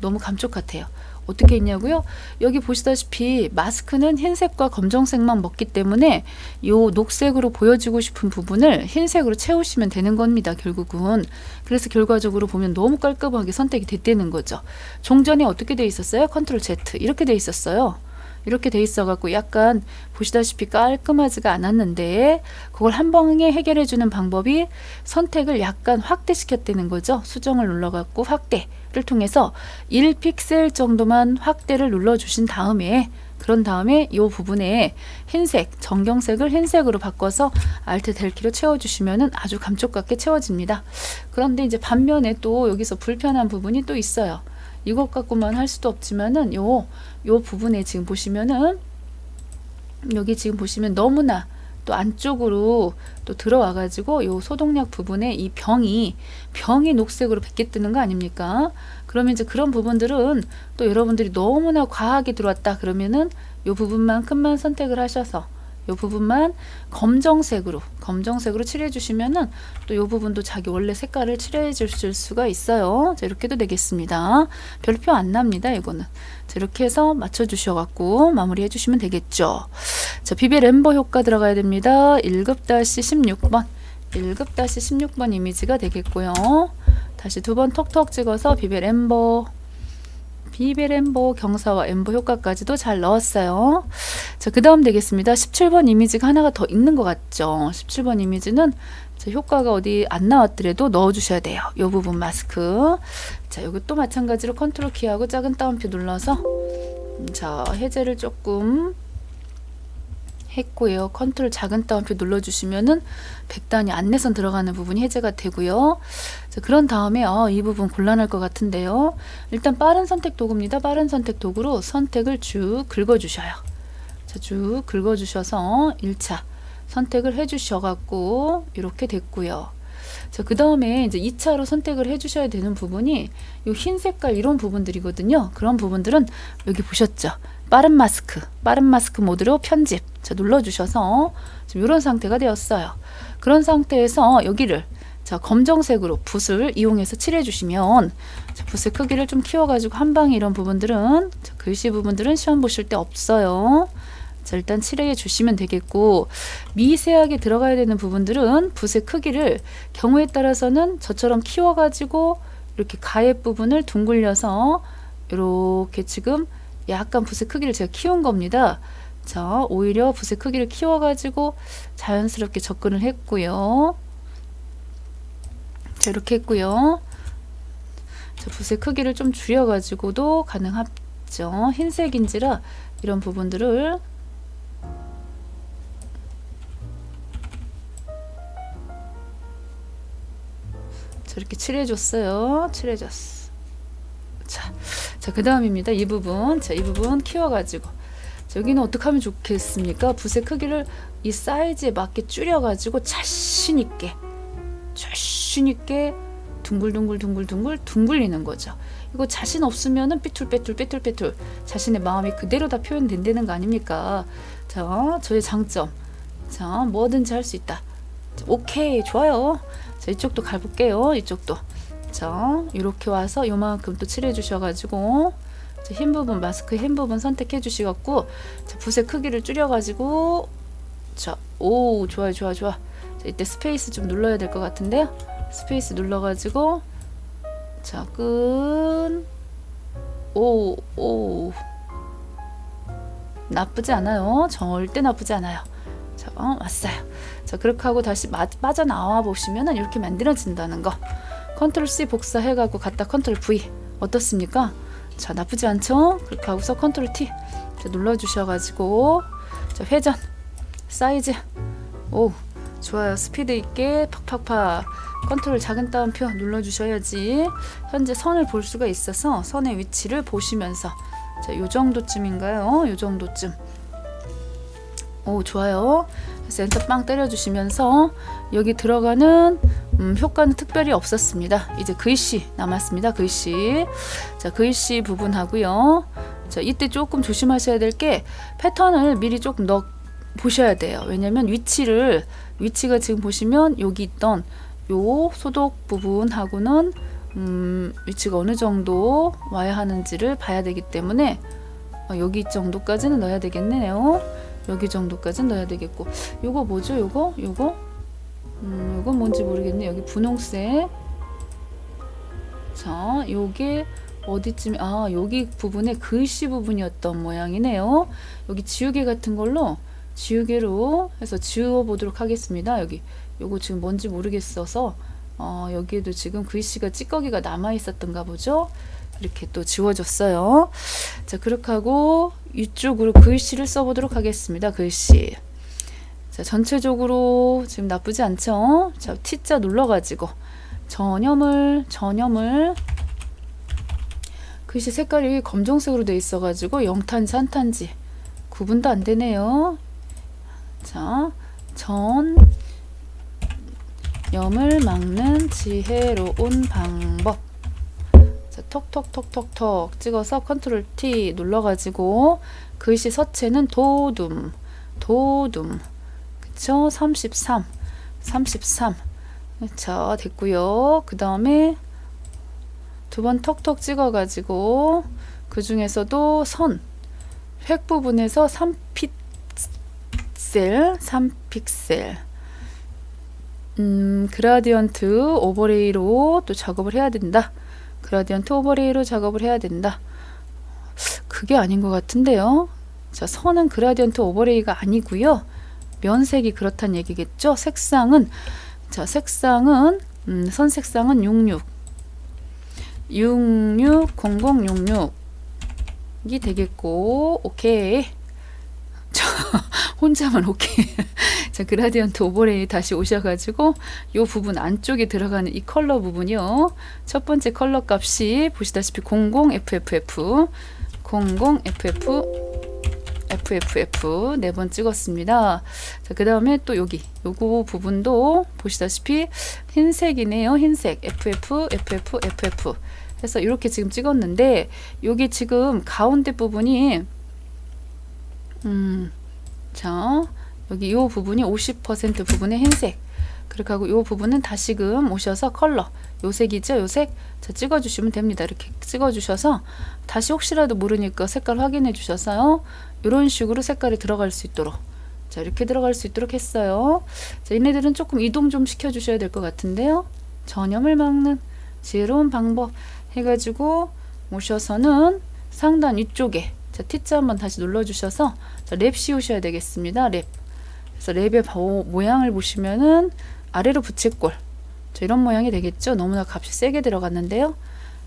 너무 감쪽 같아요. 어떻게 했냐고요? 여기 보시다시피 마스크는 흰색과 검정색만 먹기 때문에 요 녹색으로 보여지고 싶은 부분을 흰색으로 채우시면 되는 겁니다. 결국은. 그래서 결과적으로 보면 너무 깔끔하게 선택이 됐다는 거죠. 종전에 어떻게 돼 있었어요? 컨트롤 Z 이렇게 돼 있었어요. 이렇게 돼 있어 갖고 약간 보시다시피 깔끔하지가 않았는데 그걸 한 방에 해결해 주는 방법이 선택을 약간 확대시켰다는 거죠. 수정을 눌러 갖고 확대를 통해서 1픽셀 정도만 확대를 눌러 주신 다음에 그런 다음에 이 부분에 흰색, 정경색을 흰색으로 바꿔서 Alt 델키로 채워주시면은 아주 감쪽같게 채워집니다. 그런데 이제 반면에 또 여기서 불편한 부분이 또 있어요. 이것 갖고만 할 수도 없지만은 요 부분에 지금 보시면은 여기 지금 보시면 너무나 또 안쪽으로 또 들어와 가지고 요 소독약 부분에 이 병이 녹색으로 뱉게 뜨는 거 아닙니까? 그러면 이제 그런 부분들은 또 여러분들이 너무나 과하게 들어왔다 그러면은 요 부분만큼만 선택을 하셔서 요 부분만 검정색으로 칠해 주시면은 또 요 부분도 자기 원래 색깔을 칠해 주실 수가 있어요. 자, 이렇게도 되겠습니다. 별표 안 납니다. 이거는. 자, 이렇게 해서 맞춰 주셔 갖고 마무리해 주시면 되겠죠. 자, 비벨 램버 효과 들어가야 됩니다. 1급-16번 1급-16번 이미지가 되겠고요. 다시 두 번 톡톡 찍어서 비벨 램버 경사와 엠버 효과까지도 잘 넣었어요. 자, 그 다음 되겠습니다. 17번 이미지가 하나가 더 있는 것 같죠. 17번 이미지는 자, 효과가 어디 안 나왔더라도 넣어주셔야 돼요. 이 부분 마스크. 자, 여기 또 마찬가지로 컨트롤 키하고 작은 따옴표 눌러서 자, 해제를 조금 했고요. 컨트롤 작은 따옴표 눌러주시면은 100단위 안내선 들어가는 부분이 해제가 되고요. 자, 그런 다음에 이 부분 곤란할 것 같은데요. 일단 빠른 선택 도구입니다. 빠른 선택 도구로 선택을 쭉 긁어주셔요. 자, 쭉 긁어주셔서 1차 선택을 해주셔갖고 이렇게 됐고요. 자, 그 다음에 이제 2차로 선택을 해주셔야 되는 부분이 이 흰 색깔 이런 부분들이거든요. 그런 부분들은 여기 보셨죠? 빠른 마스크 모드로 편집 자, 눌러주셔서 지금 이런 상태가 되었어요. 그런 상태에서 여기를 자, 검정색으로 붓을 이용해서 칠해 주시면 자, 붓의 크기를 좀 키워가지고 한 방에 이런 부분들은 자, 글씨 부분들은 시험 보실 때 없어요. 자, 일단 칠해 주시면 되겠고, 미세하게 들어가야 되는 부분들은 붓의 크기를 경우에 따라서는 저처럼 키워가지고 이렇게 가액 부분을 둥글려서 이렇게 지금 약간 붓의 크기를 제가 키운 겁니다. 자, 오히려 붓의 크기를 키워가지고 자연스럽게 접근을 했고요. 자, 이렇게 했고요. 자, 붓의 크기를 좀 줄여가지고도 가능하죠. 흰색인지라 이런 부분들을 자, 이렇게 칠해줬어요. 칠해줬어. 자, 그 다음입니다. 이 부분. 자, 이 부분 키워가지고. 자, 여기는 어떻게 하면 좋겠습니까? 붓의 크기를 이 사이즈에 맞게 줄여가지고 자신있게 둥글둥글 둥글리는 거죠. 이거 자신 없으면은 삐뚤빼뚤 자신의 마음이 그대로 다 표현된다는 거 아닙니까? 자, 저의 장점. 자, 뭐든지 할 수 있다. 자, 오케이, 좋아요. 자, 이쪽도 가볼게요. 이쪽도. 자, 이렇게 와서 요만큼 또 칠해 주셔가지고 자, 흰 부분, 마스크 흰 부분 선택해 주시갖고 자, 붓의 크기를 줄여가지고 자, 오, 좋아요. 자, 이때 스페이스 좀 눌러야 될 것 같은데요. 스페이스 눌러가지고 자, 오, 나쁘지 않아요. 절대 나쁘지 않아요. 자, 왔어요. 자, 그렇게 하고 다시 빠져나와 보시면은 이렇게 만들어진다는 거. 컨트롤 C 복사해가고 갖다 컨트롤 V 어떻습니까? 자, 나쁘지 않죠? 그렇게 하고서 컨트롤 T 자, 눌러주셔가지고 자, 회전 사이즈 오, 좋아요. 스피드 있게 팍팍팍 컨트롤 작은 따옴표 눌러주셔야지 현재 선을 볼 수가 있어서 선의 위치를 보시면서 자, 요 정도쯤인가요? 요 정도쯤. 오, 좋아요. 그래서 엔터 빵 때려주시면서 여기 들어가는 효과는 특별히 없었습니다. 이제 글씨 남았습니다. 글씨. 자, 글씨 부분 하고요. 자, 이때 조금 조심하셔야 될 게 패턴을 미리 조금 보셔야 돼요. 왜냐면 위치가 지금 보시면 여기 있던 요 소독 부분하고는 위치가 어느 정도 와야 하는지를 봐야 되기 때문에 여기 정도까지는 넣어야 되겠네요. 여기 정도까지는 넣어야 되겠고, 요거 뭐죠? 요거 요건 뭔지 모르겠네. 여기 분홍색. 자, 요게 어디쯤, 여기 부분에 글씨 부분이었던 모양이네요. 여기 지우개 같은 걸로 지우개로 해서 지워 보도록 하겠습니다. 여기 요거 지금 뭔지 모르겠어서 여기에도 지금 글씨가 찌꺼기가 남아 있었던가 보죠. 이렇게 또 지워졌어요. 자, 그렇게 하고 이쪽으로 글씨를 써보도록 하겠습니다. 글씨. 자, 전체적으로 지금 나쁘지 않죠? 자, T자 눌러가지고 전염을 글씨 색깔이 검정색으로 돼 있어가지고 영탄지 한탄지 구분도 안 되네요. 자, 전염을 막는 지혜로운 방법. 자, 톡톡톡톡톡 찍어서 컨트롤 T 눌러가지고 글씨 서체는 도둠 그쵸? 33 자, 됐고요. 그 다음에 두 번 톡톡 찍어가지고 그 중에서도 획 부분에서 3픽셀 그라디언트 오버레이로 또 작업을 해야 된다. 그라디언트 오버레이로 작업을 해야 된다. 그게 아닌 것 같은데요. 자, 선은 그라디언트 오버레이가 아니고요. 면색이 그렇단 얘기겠죠. 색상은 선 색상은 0066이 되겠고, 오케이. 혼자만 오케이. 자, 그라디언트 오버레이 다시 오셔가지고 요 부분 안쪽에 들어가는 이 컬러 부분이요. 첫 번째 컬러 값이 보시다시피 00FFF 00FFF 4번 찍었습니다. 자, 그 다음에 또 요거 부분도 보시다시피 흰색이네요. 흰색 FF 해서 이렇게 지금 찍었는데, 여기 지금 가운데 부분이 자, 여기 이 부분이 50% 부분의 흰색, 그렇게 하고 요 부분은 다시금 오셔서 컬러 요 색이죠, 요 색. 자, 찍어주시면 됩니다. 이렇게 찍어주셔서 다시 혹시라도 모르니까 색깔 확인해 주셔서요. 이런 식으로 색깔이 들어갈 수 있도록, 자, 이렇게 들어갈 수 있도록 했어요. 자, 얘네들은 조금 이동 좀 시켜 주셔야 될 것 같은데요. 전염을 막는 지혜로운 방법 해가지고 오셔서는 상단 위쪽에, 자, T자 한번 다시 눌러주셔서, 자, 랩 씌우셔야 되겠습니다. 랩. 그래서 랩의 모양을 보시면은 아래로 부채꼴, 자, 이런 모양이 되겠죠. 너무나 값이 세게 들어갔는데요.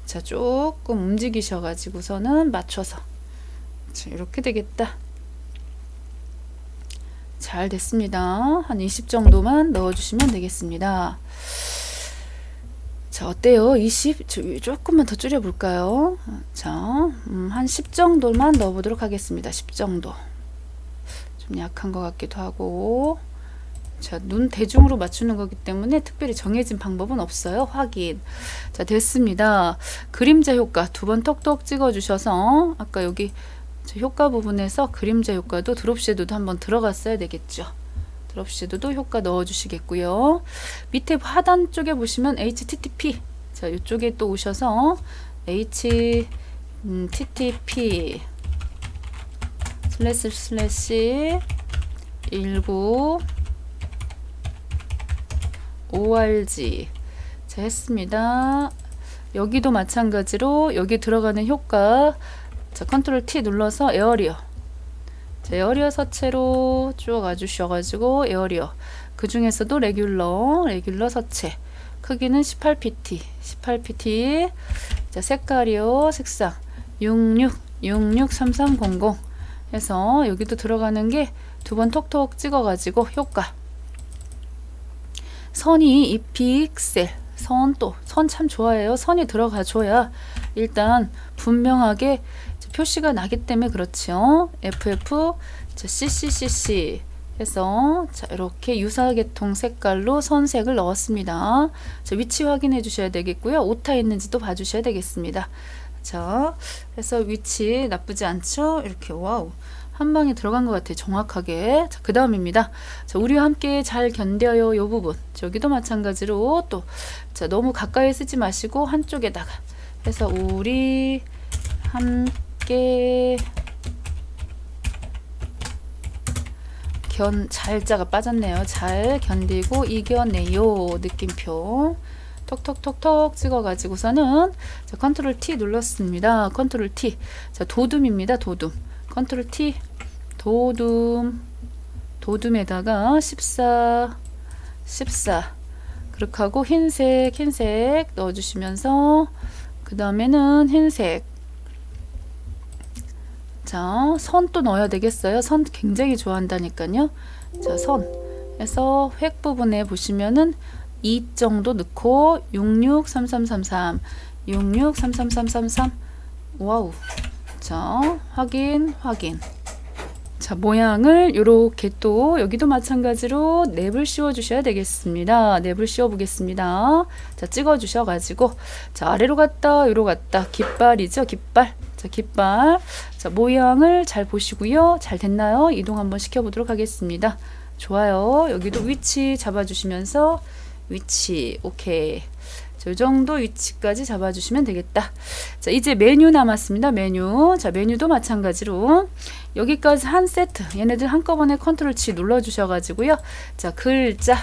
자, 조금 움직이셔가지고서는 맞춰서, 자, 이렇게 되겠다. 잘 됐습니다. 한 20 정도만 넣어주시면 되겠습니다. 자, 어때요? 20? 조금만 더 줄여볼까요? 자, 한 10 정도만 넣어보도록 하겠습니다. 10 정도. 좀 약한 것 같기도 하고. 자, 눈 대중으로 맞추는 거기 때문에 특별히 정해진 방법은 없어요. 확인. 자, 됐습니다. 그림자 효과 두 번 톡톡 찍어주셔서, 아까 여기 효과 부분에서 그림자 효과도 드롭 섀도우도 한번 들어갔어야 되겠죠. 드롭 섀도우도 효과 넣어주시겠고요. 밑에 하단 쪽에 보시면 HTTP, 자, 이쪽에 또 오셔서 HTTP // 19 org, 자, 했습니다. 여기도 마찬가지로 여기 들어가는 효과, 자, 컨트롤 T 눌러서 에어리어, 자, 에어리어 서체로 쭉 와주셔가지고 에어리어, 그 중에서도 레귤러 서체, 크기는 18pt, 자, 색깔이요, 색상 663300 해서 여기도 들어가는 게 두 번 톡톡 찍어가지고 효과. 선이 2픽셀, 선 참 좋아해요. 선이 들어가줘야 일단 분명하게 표시가 나기 때문에 그렇죠. FF, 자, CCCC 해서, 자, 이렇게 유사계통 색깔로 선색을 넣었습니다. 자, 위치 확인해 주셔야 되겠고요. 오타 있는지도 봐주셔야 되겠습니다. 자, 그래서 위치 나쁘지 않죠. 이렇게, 와우, 한 방에 들어간 것 같아요. 정확하게. 자, 그 다음입니다. 자, 우리와 함께 잘 견뎌요. 요 부분. 저기도 마찬가지로 또, 자, 너무 가까이 쓰지 마시고 한쪽에다가 해서 우리 함께 잘자가 빠졌네요. 잘 견디고 이겨내요. 느낌표 톡톡톡톡 찍어가지고서는, 자, 컨트롤 T 눌렀습니다. 컨트롤 T. 자, 도둠입니다. 도둠. 컨트롤 T, 도둠에다가 14 그렇게 하고 흰색 넣어주시면서, 그 다음에는 흰색, 자, 선 또 넣어야 되겠어요. 선 굉장히 좋아한다니까요. 자, 선에서 획 부분에 보시면은 2 정도 넣고 663333 와우. 자, 확인. 자, 모양을 요렇게 또 여기도 마찬가지로 랩을 씌워 주셔야 되겠습니다. 랩을 씌워 보겠습니다. 자, 찍어 주셔 가지고, 자, 아래로 갔다 위로 갔다, 깃발이죠. 깃발. 자, 깃발. 자, 모양을 잘 보시고요. 잘 됐나요? 이동 한번 시켜 보도록 하겠습니다. 좋아요. 여기도 위치 잡아 주시면서 위치 오케이. 이 정도 위치까지 잡아주시면 되겠다. 자, 이제 메뉴 남았습니다. 메뉴. 자, 메뉴도 마찬가지로 여기까지 한 세트. 얘네들 한꺼번에 컨트롤 C 눌러주셔가지고요. 자, 글자,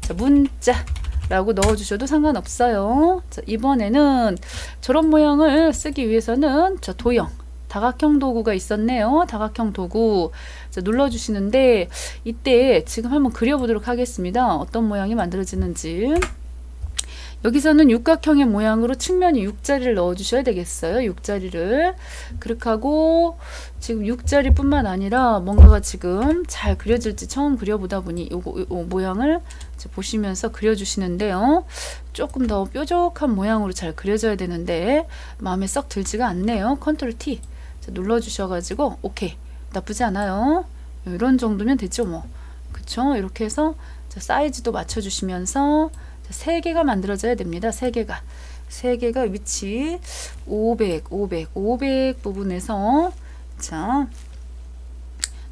자, 문자라고 넣어주셔도 상관없어요. 자, 이번에는 저런 모양을 쓰기 위해서는, 자, 도형. 다각형 도구가 있었네요. 다각형 도구. 자, 눌러주시는데, 이때 지금 한번 그려보도록 하겠습니다. 어떤 모양이 만들어지는지. 여기서는 육각형의 모양으로 측면이 6자리를 넣어주셔야 되겠어요. 6자리를. 그렇게 하고, 지금 6자리 뿐만 아니라 뭔가가 지금 잘 그려질지 처음 그려보다 보니 요 모양을 보시면서 그려주시는데요. 조금 더 뾰족한 모양으로 잘 그려져야 되는데 마음에 썩 들지가 않네요. 컨트롤 T. 자, 눌러주셔가지고, 오케이. 나쁘지 않아요. 이런 정도면 됐죠, 뭐. 그쵸? 이렇게 해서, 자, 사이즈도 맞춰주시면서, 3개가 만들어져야 됩니다. 3개가 위치 500 부분에서, 자,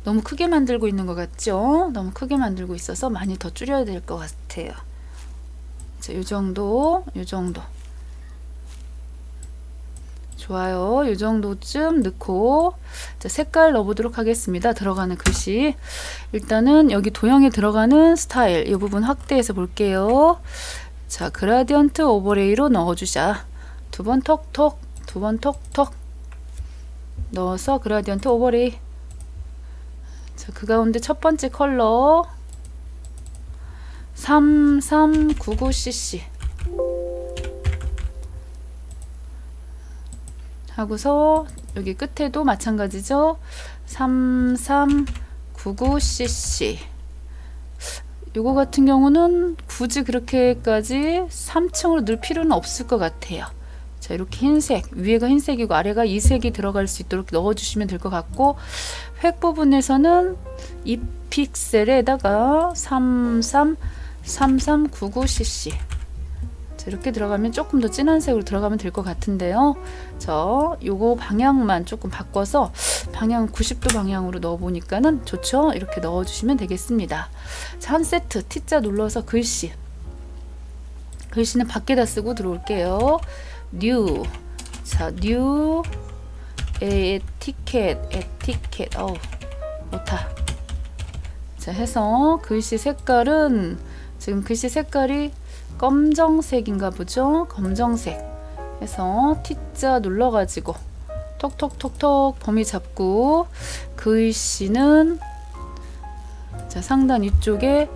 너무 크게 만들고 있는 것 같죠? 너무 크게 만들고 있어서 많이 더 줄여야 될 것 같아요. 자, 요 정도, 요 정도. 좋아요. 요 정도쯤 넣고, 자, 색깔 넣어보도록 하겠습니다. 들어가는 글씨. 일단은 여기 도형에 들어가는 스타일, 이 부분 확대해서 볼게요. 자, 그라디언트 오버레이로 넣어주자. 두 번 톡톡, 두 번 톡톡 넣어서 그라디언트 오버레이. 자, 그 가운데 첫 번째 컬러 3399cc 하고서 여기 끝에도 마찬가지죠. 3399cc. 요거 같은 경우는 굳이 그렇게까지 3층으로 넣을 필요는 없을 것 같아요. 자, 이렇게 흰색, 위에가 흰색이고 아래가 이 색이 들어갈 수 있도록 넣어주시면 될 것 같고, 획 부분에서는 이 픽셀에다가 3399cc. 자, 이렇게 들어가면 조금 더 진한 색으로 들어가면 될 것 같은데요. 요거 방향만 조금 바꿔서 방향 90도 방향으로 넣어보니까는 좋죠. 이렇게 넣어주시면 되겠습니다. 자, 한 세트 T자 눌러서 글씨는 밖에다 쓰고 들어올게요. 뉴. 자, 뉴 에티켓. 어우, 못하. 자, 해서 글씨 색깔은 지금 글씨 색깔이 검정색인가 보죠. 검정색 해서 T자 눌러가지고 톡톡톡톡 범위 잡고 글씨는 자, 상단 위쪽에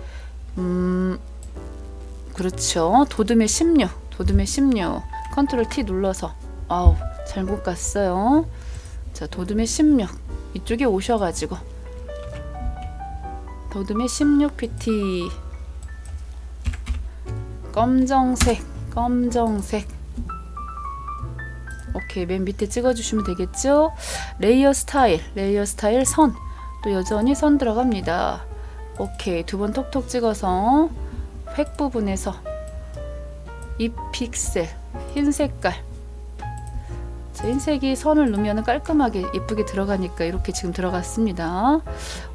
그렇죠. 도둠의 16 컨트롤 T 눌러서 아우 잘못 갔어요. 자, 도둠의 16 이쪽에 오셔가지고 도둠의 16 PT 검정색 오케이. 맨 밑에 찍어주시면 되겠죠. 레이어 스타일 선 또 여전히 선 들어갑니다. 오케이. 두 번 톡톡 찍어서 획 부분에서 이 픽셀 흰 색깔. 자, 흰색이 선을 넣으면 깔끔하게 예쁘게 들어가니까 이렇게 지금 들어갔습니다.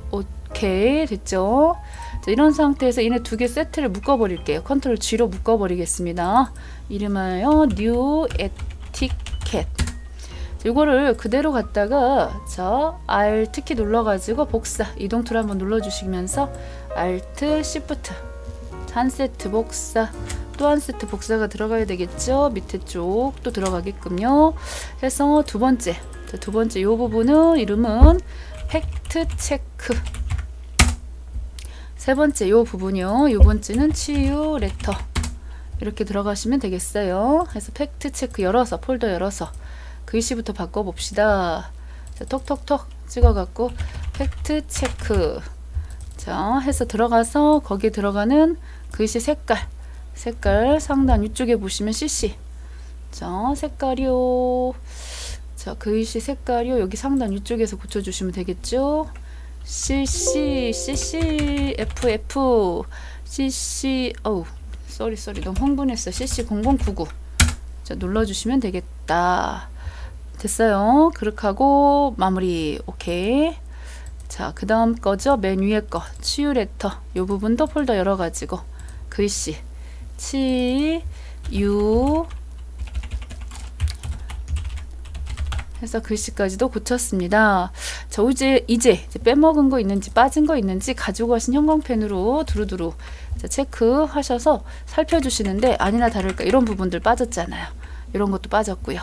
오케이. 됐죠. 자, 이런 상태에서 얘네 두 개 세트를 묶어버릴게요. 컨트롤 G로 묶어버리겠습니다. 이름하여 뉴 에티켓. 이거를 그대로 갖다가 자, Alt 키 눌러가지고 복사 이동 툴 한번 눌러주시면서 Alt Shift 한 세트 복사 또 한 세트 복사가 들어가야 되겠죠. 밑에 쪽 또 들어가게끔요. 해서 두 번째 이 부분은 이름은 팩트 체크. 세 번째 요 부분이요. 요 번째는 치유 레터. 이렇게 들어가시면 되겠어요. 해서 팩트 체크 열어서 폴더 열어서 글씨부터 바꿔봅시다. 자, 톡톡톡 찍어갖고 팩트 체크. 자, 해서 들어가서 거기에 들어가는 글씨 색깔 상단 위쪽에 보시면 CC. 자, 색깔이요. 자, 글씨 색깔이요. 여기 상단 위쪽에서 고쳐주시면 되겠죠. CC FF CC 어우 쏘리 너무 흥분했어. CC 0099 자, 눌러주시면 되겠다. 됐어요. 그렇게 하고 마무리. 오케이. 자, 그 다음 거죠. 맨 위에 거 치유 레터 요 부분도 폴더 열어가지고 글씨 치유 해서 글씨까지도 고쳤습니다. 자, 이제 빼먹은 거 있는지 빠진 거 있는지 가지고 가신 형광펜으로 두루두루 자, 체크하셔서 살펴주시는데 아니나 다를까 이런 부분들 빠졌잖아요. 이런 것도 빠졌고요.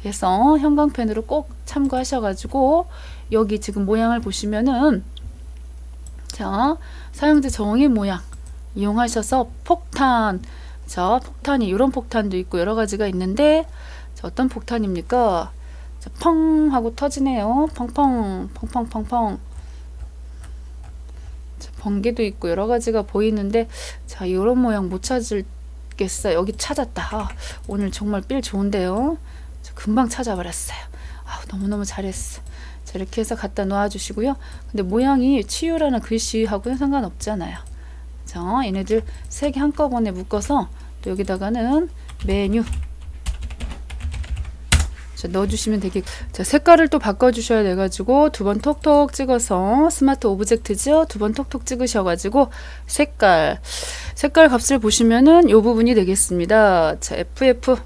그래서 형광펜으로 꼭 참고하셔가지고 여기 지금 모양을 보시면은 자, 사용자 정의 모양 이용하셔서 폭탄 자, 폭탄이 이런 폭탄도 있고 여러 가지가 있는데 자, 어떤 폭탄입니까? 자, 펑 하고 터지네요. 펑펑. 자, 번개도 있고 여러 가지가 보이는데 자, 이런 모양 못 찾을겠어요. 여기 찾았다. 아, 오늘 정말 필 좋은데요. 자, 금방 찾아버렸어요. 아, 너무너무 잘했어. 자, 이렇게 해서 갖다 놓아 주시고요. 근데 모양이 치유라는 글씨하고는 상관없잖아요. 자, 얘네들 세 개 한꺼번에 묶어서 또 여기다가는 메뉴 자, 넣어주시면 되겠. 자, 색깔을 또 바꿔주셔야 돼가지고 두 번 톡톡 찍어서 스마트 오브젝트죠. 두 번 톡톡 찍으셔가지고 색깔 값을 보시면은 요 부분이 되겠습니다. 자, FF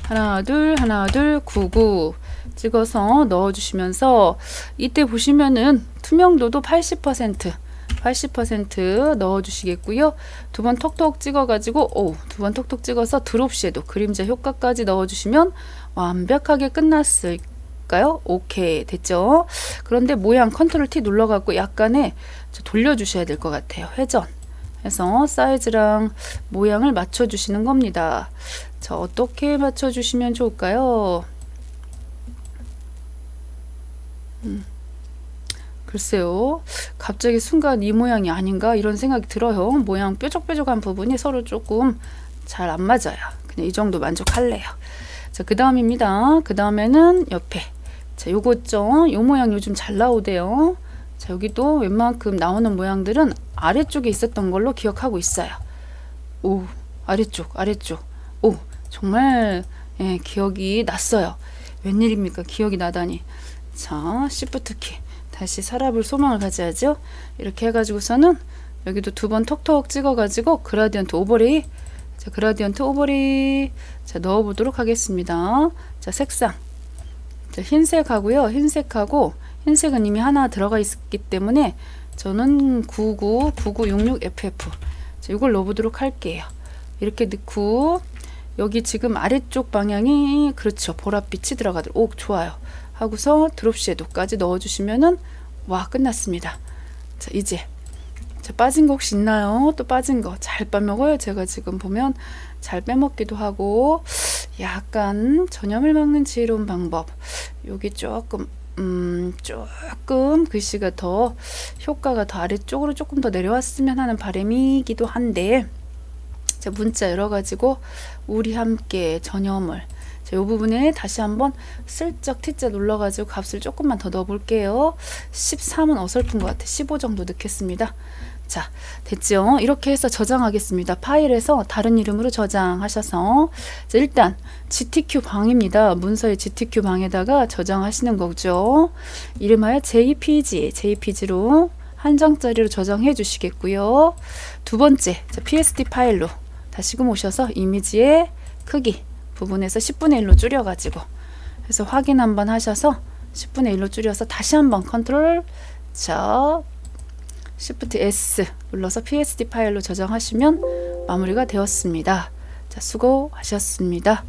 하나 둘 99 찍어서 넣어주시면서 이때 보시면은 투명도도 80% 넣어주시겠고요. 두 번 톡톡 찍어가지고 두 번 톡톡 찍어서 드롭 섀도우 그림자 효과까지 넣어주시면 완벽하게 끝났을까요? 오케이 됐죠? 그런데 모양 컨트롤 T 눌러갖고 약간의 돌려주셔야 될 것 같아요. 회전 해서 사이즈랑 모양을 맞춰주시는 겁니다. 자, 어떻게 맞춰주시면 좋을까요? 글쎄요. 갑자기 순간 이 모양이 아닌가 이런 생각이 들어요. 모양 뾰족뾰족한 부분이 서로 조금 잘 안 맞아요. 그냥 이 정도 만족할래요. 자, 그 다음입니다. 그 다음에는 옆에. 자, 요거 있죠? 요 모양 요즘 잘 나오대요. 자, 여기도 웬만큼 나오는 모양들은 아래쪽에 있었던 걸로 기억하고 있어요. 오, 아래쪽. 오, 정말 기억이 났어요. 웬일입니까? 기억이 나다니. 자, Shift 키. 다시 살아볼 소망을 가져야죠. 이렇게 해가지고서는 여기도 두 번 톡톡 찍어가지고 그라디언트 오버레이. 자, 그라디언트 오버레이. 자, 넣어보도록 하겠습니다. 자, 색상. 자, 흰색하고요. 흰색은 이미 하나 들어가 있기 때문에 저는 9966FF. 자, 이걸 넣어보도록 할게요. 이렇게 넣고 여기 지금 아래쪽 방향이 그렇죠. 보랏빛이 들어가도록. 오, 좋아요. 하고서 드롭 섀도우까지 넣어주시면은 와 끝났습니다. 자, 이제 자, 빠진 거 혹시 있나요? 또 빠진 거 잘 빼먹어요. 제가 지금 보면 잘 빼먹기도 하고 약간 전염을 막는 지혜로운 방법. 여기 조금 글씨가 더 효과가 더 아래쪽으로 조금 더 내려왔으면 하는 바람이기도 한데 자, 문자 열어가지고 우리 함께 전염을 자, 이 부분에 다시 한번 슬쩍 T자 눌러가지고 값을 조금만 더 넣어볼게요. 13은 어설픈 것 같아. 15 정도 넣겠습니다. 자, 됐죠? 이렇게 해서 저장하겠습니다. 파일에서 다른 이름으로 저장하셔서 자, 일단 GTQ 방입니다. 문서의 GTQ 방에다가 저장하시는 거죠. 이름하여 JPG로 한 장짜리로 저장해 주시겠고요. 두 번째, 자, PSD 파일로 다시금 오셔서 이미지의 크기 부분에서 10분의 1로 줄여가지고 해서 확인 한번 하셔서 10분의 1로 줄여서 다시 한번 컨트롤 자 Shift S 눌러서 PSD 파일로 저장하시면 마무리가 되었습니다. 자, 수고하셨습니다.